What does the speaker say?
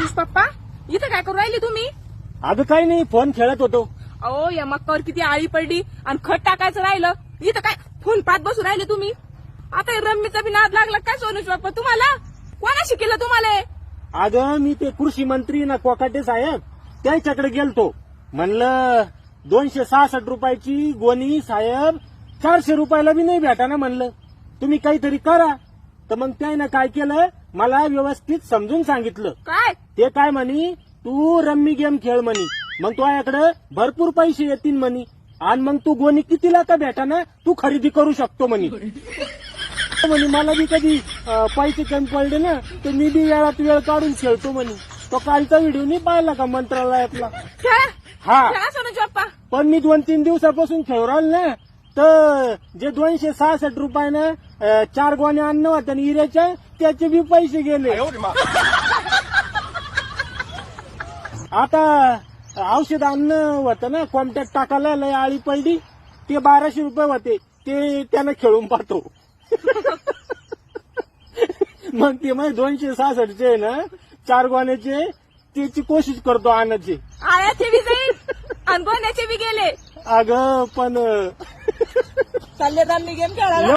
सोनुष पप्पा इथं काय करू राहिले तुम्ही? अगं काही नाही, फोन खेळत होतो. अहो या मक्कावर किती आळी पडली आणि खत टाकायचं राहिलं. इथं काय फोन पाहत बसू राहिले तुम्ही? आता रम्मीचा बी नाद लागला काय सोनुष पप्पा तुम्हाला? कोणा शिकेलं तुम्हाला? अगं मी ते कृषी मंत्री ना कोकाटे साहेब त्यांच्याकडे गेलतो. म्हणलं 266 रुपयाची गोणी साहेब 400 रुपयाला बी नाही भेटाना. म्हणलं तुम्ही काहीतरी करा. तर मग त्यानं काय केलं, मला व्यवस्थित समजून सांगितलं. काय ते काय म्हणी, तू रम्मी गेम खेळ म्हणी, मग तुझ्याकडे भरपूर पैसे येतील म्हणी, आणि मग तू गोणी कितीला का भेटाना तू खरेदी करू शकतो म्हणी. म्हणे मला बी कधी पैसे कमी पडले ना तर मी बी वेळात वेळ काढून खेळतो म्हणे. तो कालचा व्हिडिओ नाही पाहिला का मंत्रालयातला? हा. खेळा सोनुष पप्पा. पण मी 2-3 दिवसापासून खेळू राहिलो ना, तर जे 266 रुपयानं 4 गोण्या अन्न होत्या आणि हिऱ्याच्या त्याचे बी पैसे गेले. आता औषध अन्न होतं ना, कॉम्पॅक्ट टाकायला लय आळी पडली, ते 1200 रुपये होते, ते त्यानं खेळून पाहतो. मग ते माझे 266चे ना 4 गोण्याचे त्याची कोशिश करतो आणायची. आळ्याचे बी जाईल आणि गोण्याचे बी गेले. अगं पण चालले गेम खेळायला.